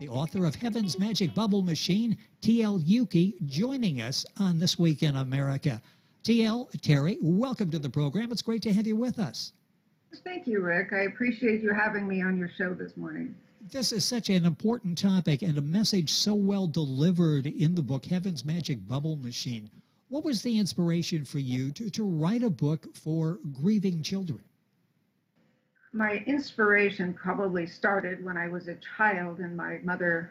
the author of Heaven's Magic Bubble Machine, T.L Yuki, joining us on This Week in America. T.L., Terry, welcome to the program. It's great to have you with us. Thank you, Rick. I appreciate you having me on your show this morning. This is such an important topic and a message so well delivered in the book, Heaven's Magic Bubble Machine. What was the inspiration for you to write a book for grieving children? My inspiration probably started when I was a child and my mother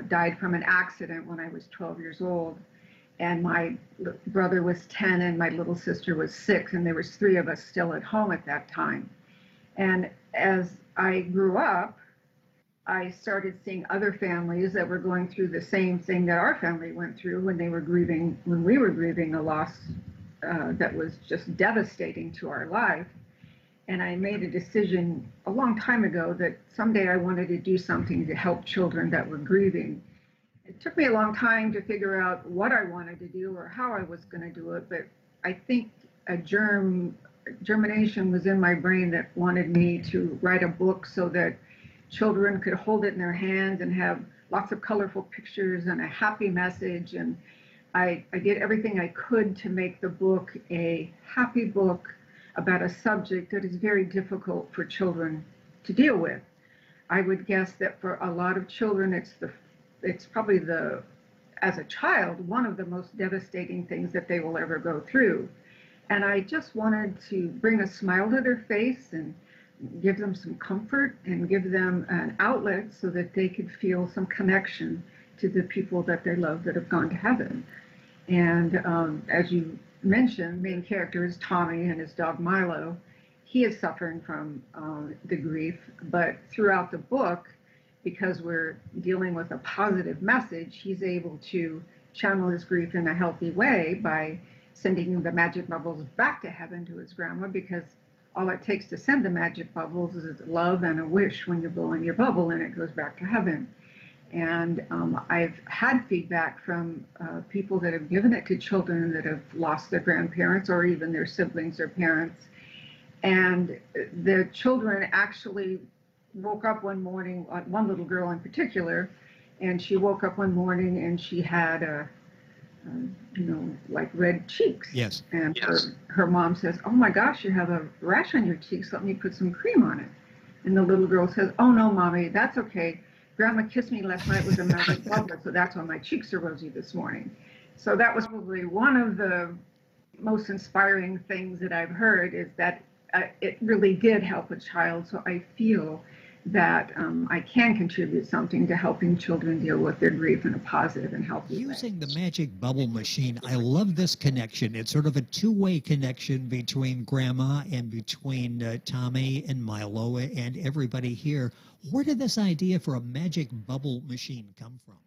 died from an accident when I was 12 years old. And my brother was 10 and my little sister was 6, and there was 3 of us still at home at that time. And as I grew up, I started seeing other families that were going through the same thing that our family went through when we were grieving a loss that was just devastating to our life. And I made a decision a long time ago that someday I wanted to do something to help children that were grieving. It took me a long time to figure out what I wanted to do or how I was going to do it, but I think a germination was in my brain that wanted me to write a book so that children could hold it in their hands and have lots of colorful pictures and a happy message. And I did everything I could to make the book a happy book about a subject that is very difficult for children to deal with. I would guess that for a lot of children, it's probably as a child, one of the most devastating things that they will ever go through. And I just wanted to bring a smile to their face and give them some comfort and give them an outlet so that they could feel some connection to the people that they love that have gone to heaven. And as you mentioned, main character is Tommy and his dog Milo. He is suffering from the grief, but throughout the book, because we're dealing with a positive message, he's able to channel his grief in a healthy way by sending the magic bubbles back to heaven to his grandma, because all it takes to send the magic bubbles is love and a wish when you're blowing your bubble and it goes back to heaven. And I've had feedback from people that have given it to children that have lost their grandparents or even their siblings or parents. And the children actually woke up one morning, one little girl in particular, and she woke up one morning and she had like red cheeks. Yes. And her mom says, "Oh my gosh, you have a rash on your cheeks. Let me put some cream on it." And the little girl says, "Oh no, Mommy, that's okay. Grandma kissed me last night with a magic bubble, so that's why my cheeks are rosy this morning." So that was probably one of the most inspiring things that I've heard, is that it really did help a child. So I feel that I can contribute something to helping children deal with their grief in a positive and healthy way. Using the magic bubble machine, I love this connection. It's sort of a two-way connection between Grandma and between Tommy and Milo and everybody here. Where did this idea for a magic bubble machine come from?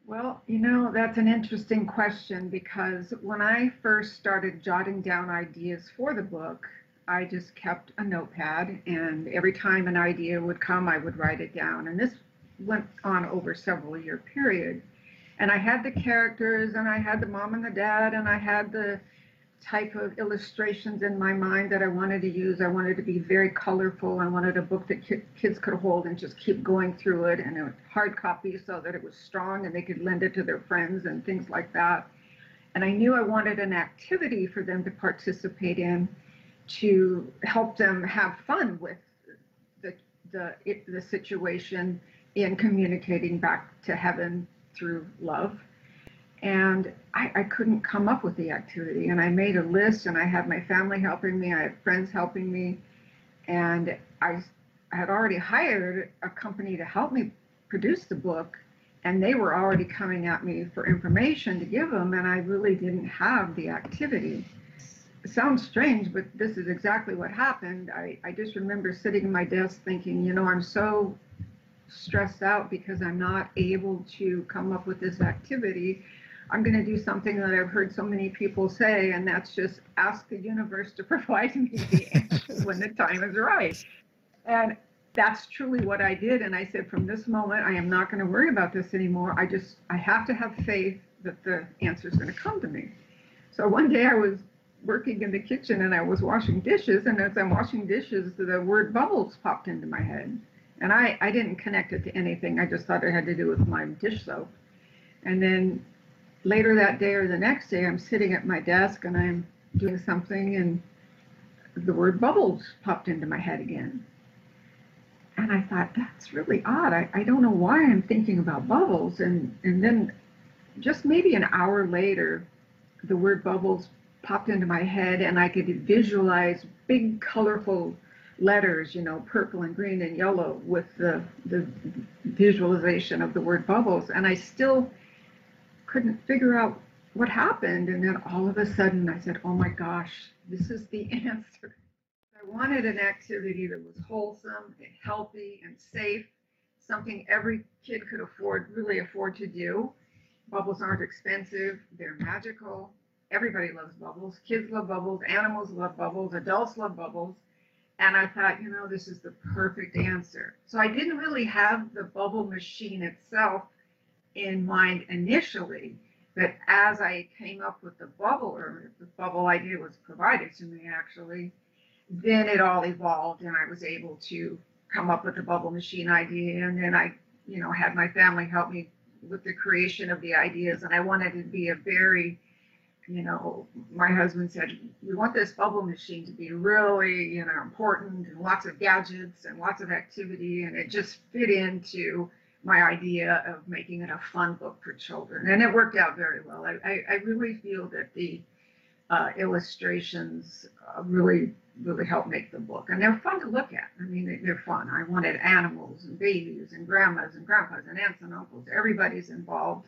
Well, that's an interesting question, because when I first started jotting down ideas for the book, I just kept a notepad, and every time an idea would come, I would write it down. And this went on over several year period. And I had the characters, and I had the mom and the dad, and I had the type of illustrations in my mind that I wanted to use. I wanted to be very colorful. I wanted a book that kids could hold and just keep going through it, and a hard copy so that it was strong and they could lend it to their friends and things like that. And I knew I wanted an activity for them to participate in to help them have fun with the situation in communicating back to heaven through love. And I couldn't come up with the activity. And I made a list, and I had my family helping me, I had friends helping me, and I had already hired a company to help me produce the book, and they were already coming at me for information to give them, and I really didn't have the activity. It sounds strange, but this is exactly what happened. I just remember sitting at my desk thinking, I'm so stressed out because I'm not able to come up with this activity. I'm going to do something that I've heard so many people say, and that's just ask the universe to provide me the answer when the time is right. And that's truly what I did. And I said, from this moment, I am not going to worry about this anymore. I have to have faith that the answer is going to come to me. So one day I was working in the kitchen and I was washing dishes, and as I'm washing dishes, the word bubbles popped into my head. And I didn't connect it to anything. I just thought it had to do with my dish soap. And then later that day or the next day, I'm sitting at my desk and I'm doing something, and the word bubbles popped into my head again. And I thought, that's really odd. I don't know why I'm thinking about bubbles. And then just maybe an hour later, the word bubbles popped into my head, and I could visualize big, colorful letters, purple and green and yellow with the visualization of the word bubbles. And I still couldn't figure out what happened. And then all of a sudden I said, oh my gosh, this is the answer. I wanted an activity that was wholesome and healthy and safe, something every kid could really afford to do. Bubbles aren't expensive, they're magical. Everybody loves bubbles. Kids love bubbles, animals love bubbles, adults love bubbles. And I thought, this is the perfect answer. So I didn't really have the bubble machine itself in mind initially, but as I came up with the bubble idea was provided to me actually, then it all evolved and I was able to come up with the bubble machine idea. And then I, had my family help me with the creation of the ideas. And I wanted it to be a very, my husband said, we want this bubble machine to be really, important, and lots of gadgets and lots of activity. And it just fit into my idea of making it a fun book for children. And it worked out very well. I really feel that the illustrations really help make the book, and they're fun to look at. I mean, they're fun. I wanted animals and babies and grandmas and grandpas and aunts and uncles. Everybody's involved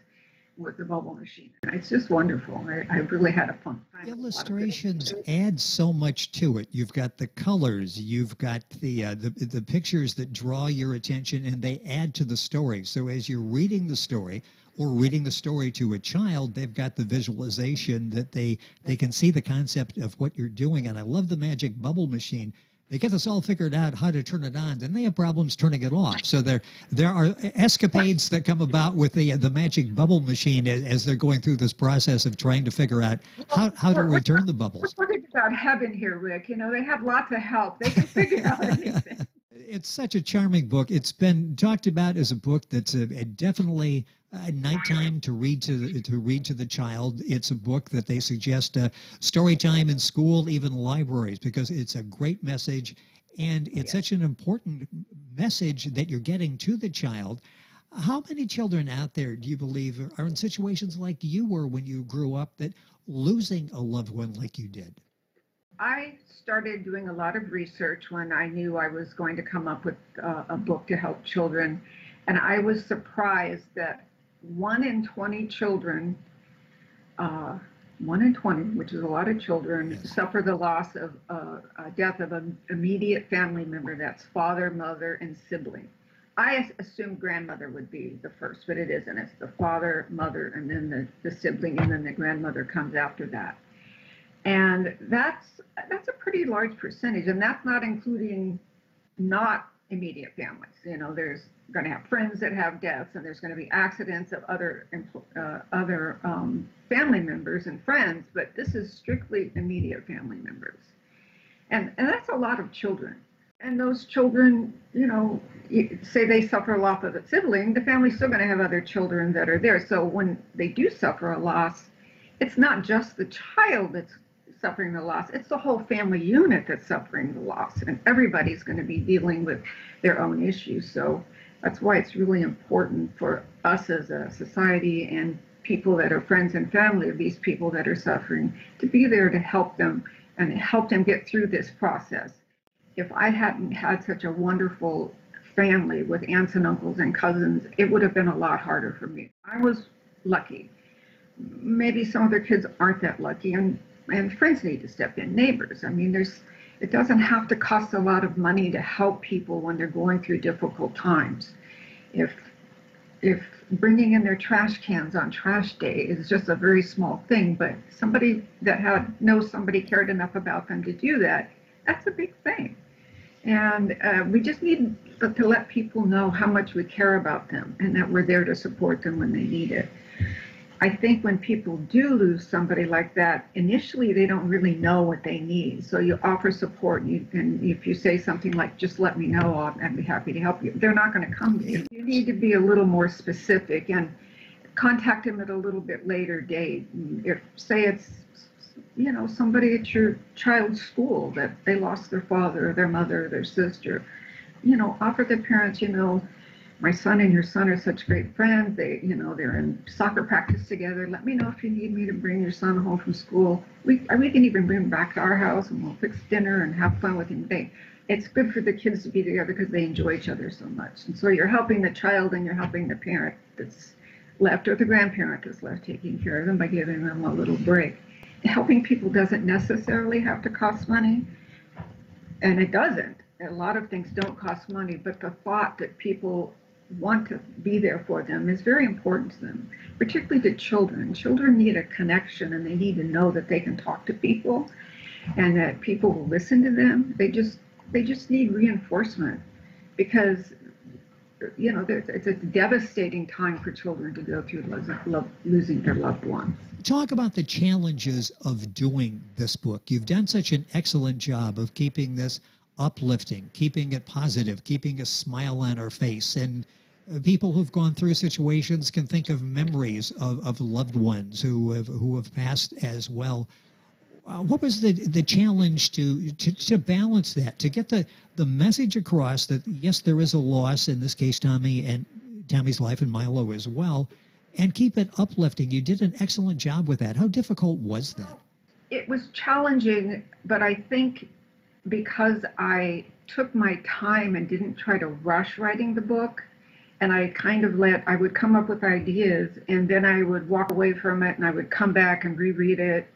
with the bubble machine. It's just wonderful. I really had a fun time. Illustrations add so much to it. You've got the colors, you've got the pictures that draw your attention, and they add to the story. So as you're reading the story, or reading the story to a child, they've got the visualization that they can see the concept of what you're doing. And I love the magic bubble machine. They get this all figured out how to turn it on, then they have problems turning it off. So there are escapades that come about with the magic bubble machine as they're going through this process of trying to figure out how to return the bubbles. We're talking about heaven here, Rick. They have lots of help. They can figure out anything. It's such a charming book. It's been talked about as a book that's definitely nighttime to read to the child. It's a book that they suggest story time in school, even libraries, because it's a great message, and it's such an important message that you're getting to the child. How many children out there do you believe are in situations like you were when you grew up, that losing a loved one like you did? I started doing a lot of research when I knew I was going to come up with a book to help children. And I was surprised that 1 in 20 children, 1 in 20, which is a lot of children, suffer the loss of death of an immediate family member. That's father, mother, and sibling. I assumed grandmother would be the first, but it isn't. It's the father, mother, and then the sibling, and then the grandmother comes after that. And that's a pretty large percentage, and that's not including not immediate families. There's going to have friends that have deaths, and there's going to be accidents of other family members and friends, but this is strictly immediate family members. And that's a lot of children. And those children, say they suffer a loss of a sibling, the family's still going to have other children that are there. So when they do suffer a loss, it's not just the child that's suffering the loss, it's the whole family unit that's suffering the loss, and everybody's going to be dealing with their own issues. So that's why it's really important for us as a society and people that are friends and family of these people that are suffering to be there to help them and help them get through this process. If I hadn't had such a wonderful family with aunts and uncles and cousins, it would have been a lot harder for me. I was lucky. Maybe some other kids aren't that lucky, and friends need to step in, neighbors. I mean, it doesn't have to cost a lot of money to help people when they're going through difficult times. If bringing in their trash cans on trash day is just a very small thing, but somebody that knows somebody cared enough about them to do that, that's a big thing. And we just need to let people know how much we care about them and that we're there to support them when they need it. I think when people do lose somebody like that, initially they don't really know what they need. So you offer support, and if you say something like, just let me know, I'd be happy to help you, they're not going to come to you. You need to be a little more specific and contact them at a little bit later date. If, say it's, somebody at your child's school that they lost their father or their mother or their sister, offer the parents, my son and your son are such great friends. They're in soccer practice together. Let me know if you need me to bring your son home from school. We can even bring him back to our house and we'll fix dinner and have fun with him. It's good for the kids to be together because they enjoy each other so much. And so you're helping the child and you're helping the parent that's left or the grandparent that's left taking care of them by giving them a little break. Helping people doesn't necessarily have to cost money, and it doesn't. A lot of things don't cost money, but the thought that people want to be there for them is very important to them, particularly to children. Children need a connection and they need to know that they can talk to people and that people will listen to them. They just need reinforcement because it's a devastating time for children to go through losing their loved one. Talk about the challenges of doing this book. You've done such an excellent job of keeping this uplifting, keeping it positive, keeping a smile on our face. And people who've gone through situations can think of memories of loved ones who have passed as well. What was the challenge to balance that, to get the message across that, yes, there is a loss, in this case, Tommy's life and Milo as well, and keep it uplifting? You did an excellent job with that. How difficult was that? It was challenging, but I think because I took my time and didn't try to rush writing the book, and I would come up with ideas and then I would walk away from it and I would come back and reread it.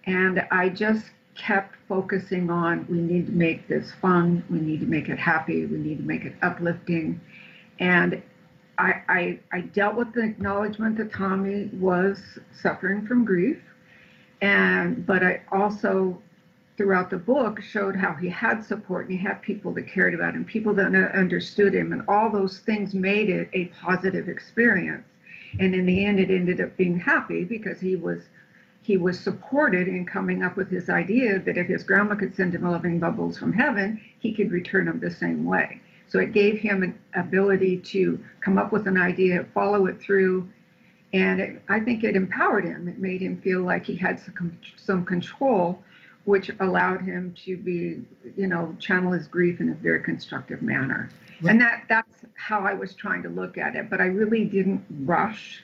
And I just kept focusing on, we need to make this fun, we need to make it happy, we need to make it uplifting. And I dealt with the acknowledgement that Tommy was suffering from grief, but I also, throughout the book, showed how he had support and he had people that cared about him, people that understood him, and all those things made it a positive experience. And in the end, it ended up being happy because he was supported in coming up with his idea that if his grandma could send him loving bubbles from heaven, he could return them the same way. So it gave him an ability to come up with an idea, follow it through, and I think it empowered him. It made him feel like he had some control, which allowed him to channel his grief in a very constructive manner. Right. And that's how I was trying to look at it, but I really didn't rush.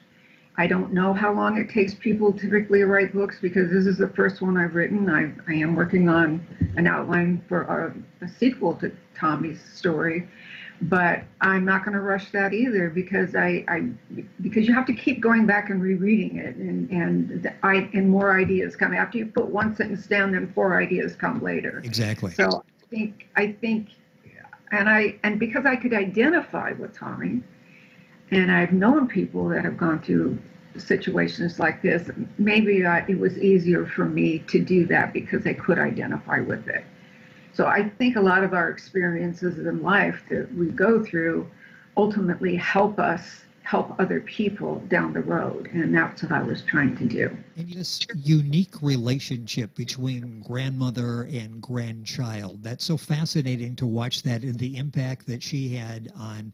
I don't know how long it takes people typically to write books because this is the first one I've written. I am working on an outline for a sequel to Tommy's story, but I'm not going to rush that either because because you have to keep going back and rereading it, and more ideas come after you put one sentence down, then 4 ideas come later. Exactly. So I think, and because I could identify with Tommy. And I've known people that have gone through situations like this. Maybe it was easier for me to do that because I could identify with it. So I think a lot of our experiences in life that we go through ultimately help us help other people down the road. And that's what I was trying to do. And this unique relationship between grandmother and grandchild, that's so fascinating to watch that and the impact that she had on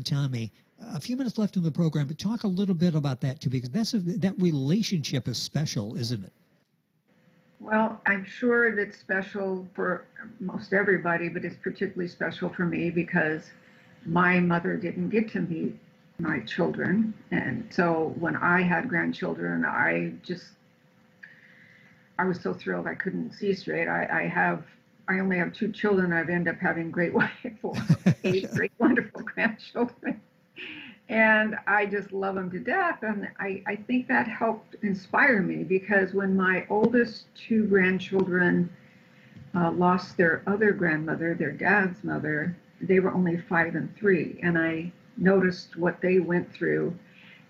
Tommy. A few minutes left in the program, but talk a little bit about that too, because that relationship is special, isn't it? Well, I'm sure that's special for most everybody, but it's particularly special for me because my mother didn't get to meet my children. And so when I had grandchildren, I was so thrilled I couldn't see straight. I only have 2 children. I've ended up having eight great, wonderful grandchildren. And I just love them to death. And I think that helped inspire me because when my oldest 2 grandchildren lost their other grandmother, their dad's mother, they were only 5 and 3. And I noticed what they went through,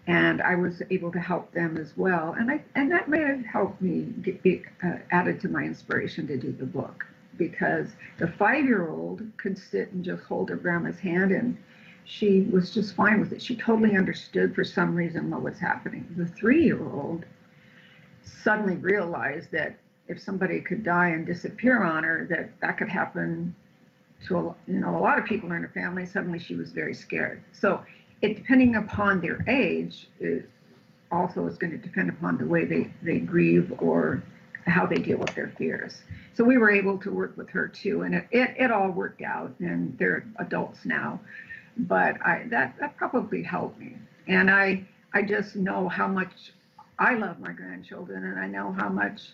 and I was able to help them as well. And that may have helped me be added to my inspiration to do the book, because the 5-year-old could sit and just hold her grandma's hand she was just fine with it. She totally understood for some reason what was happening. The 3-year-old suddenly realized that if somebody could die and disappear on her, that could happen to a lot of people in her family. Suddenly she was very scared. So it, depending upon their age, it also is going to depend upon the way they grieve or how they deal with their fears. So we were able to work with her too, and it all worked out, and they're adults now. But that probably helped me. And I just know how much I love my grandchildren, and I know how much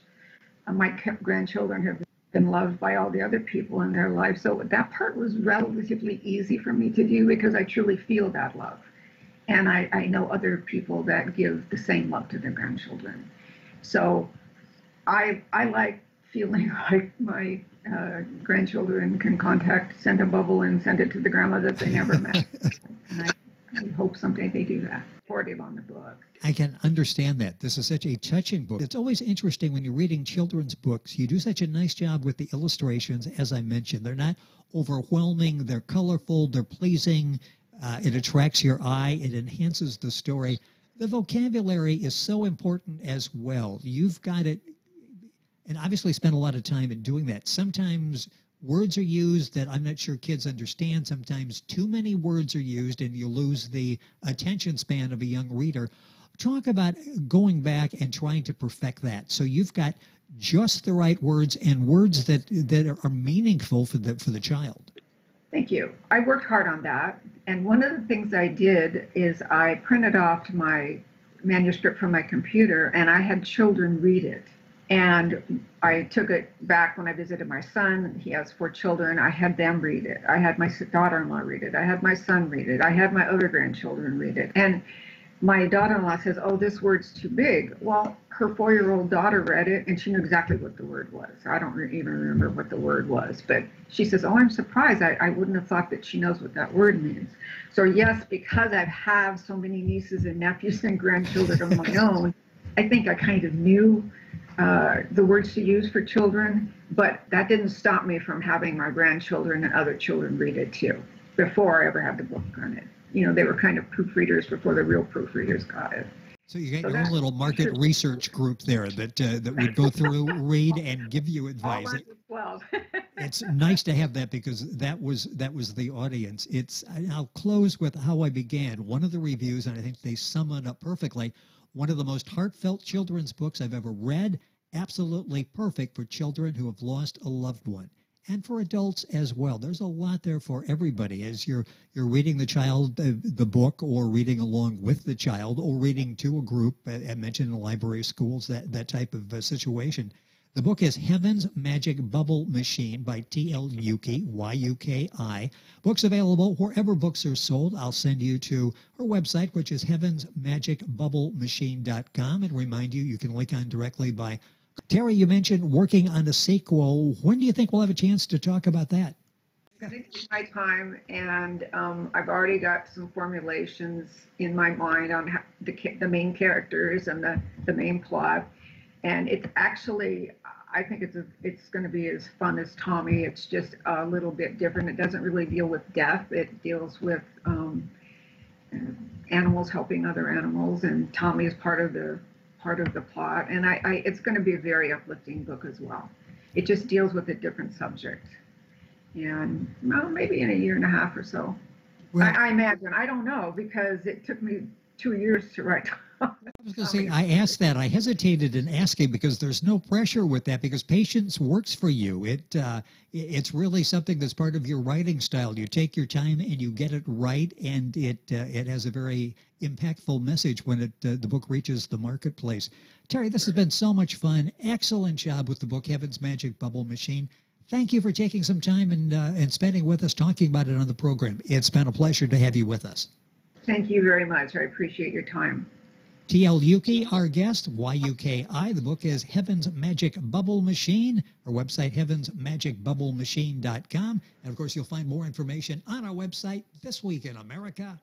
my grandchildren have been loved by all the other people in their lives. So that part was relatively easy for me to do because I truly feel that love. And I know other people that give the same love to their grandchildren. So I like feeling like my grandchildren can send a bubble and send it to the grandma that they never met. And I hope someday they do that. Supportive on the book. I can understand that. This is such a touching book. It's always interesting when you're reading children's books. You do such a nice job with the illustrations, as I mentioned. They're not overwhelming. They're colorful. They're pleasing. It attracts your eye. It enhances the story. The vocabulary is so important as well. You've got it, and obviously spent a lot of time in doing that. Sometimes words are used that I'm not sure kids understand. Sometimes too many words are used and you lose the attention span of a young reader. Talk about going back and trying to perfect that. So you've got just the right words and words that are meaningful for the child. Thank you. I worked hard on that. And one of the things I did is I printed off my manuscript from my computer and I had children read it. And I took it back when I visited my son. He has 4 children. I had them read it. I had my daughter-in-law read it. I had my son read it. I had my other grandchildren read it. And my daughter-in-law says, "Oh, this word's too big." Well, her 4-year-old daughter read it and she knew exactly what the word was. I don't even remember what the word was, but she says, "Oh, I'm surprised. I wouldn't have thought that she knows what that word means." So yes, because I have so many nieces and nephews and grandchildren of my own, I think I kind of knew the words to use for children, but that didn't stop me from having my grandchildren and other children read it too, before I ever had the book on it. You know, they were kind of proofreaders before the real proofreaders got it. So you got your own little market research group there that would go through, read, and give you advice. It's nice to have that because that was the audience. I'll close with how I began. One of the reviews, and I think they sum it up perfectly. One of the most heartfelt children's books I've ever read. Absolutely perfect for children who have lost a loved one. And for adults as well. There's a lot there for everybody as you're reading the child the book, or reading along with the child, or reading to a group. I mentioned in the library, schools, that type of situation. The book is Heaven's Magic Bubble Machine by T.L Yuki, Y-U-K-I. Books available wherever books are sold. I'll send you to her website, which is heavensmagicbubblemachine.com, and remind you can link on directly by Terry. You mentioned working on a sequel. When do you think we'll have a chance to talk about that? I think it's my time, and I've already got some formulations in my mind on the main characters and the main plot. And it's actually, I think it's going to be as fun as Tommy. It's just a little bit different. It doesn't really deal with death. It deals with animals helping other animals, and Tommy is part of the plot. And it's going to be a very uplifting book as well. It just deals with a different subject. And well, maybe in a year and a half or so. Well, I imagine. I don't know, because it took me 2 years to write. I was going to say, I asked that. I hesitated in asking because there's no pressure with that, because patience works for you. It's really something that's part of your writing style. You take your time and you get it right, and it has a very impactful message when the book reaches the marketplace. Terry, this has been so much fun. Excellent job with the book, Heaven's Magic Bubble Machine. Thank you for taking some time and spending with us, talking about it on the program. It's been a pleasure to have you with us. Thank you very much. I appreciate your time. T.L Yuki, our guest, Y-U-K-I. The book is Heaven's Magic Bubble Machine. Our website, heavensmagicbubblemachine.com. And, of course, you'll find more information on our website, thisweekinamerica.us.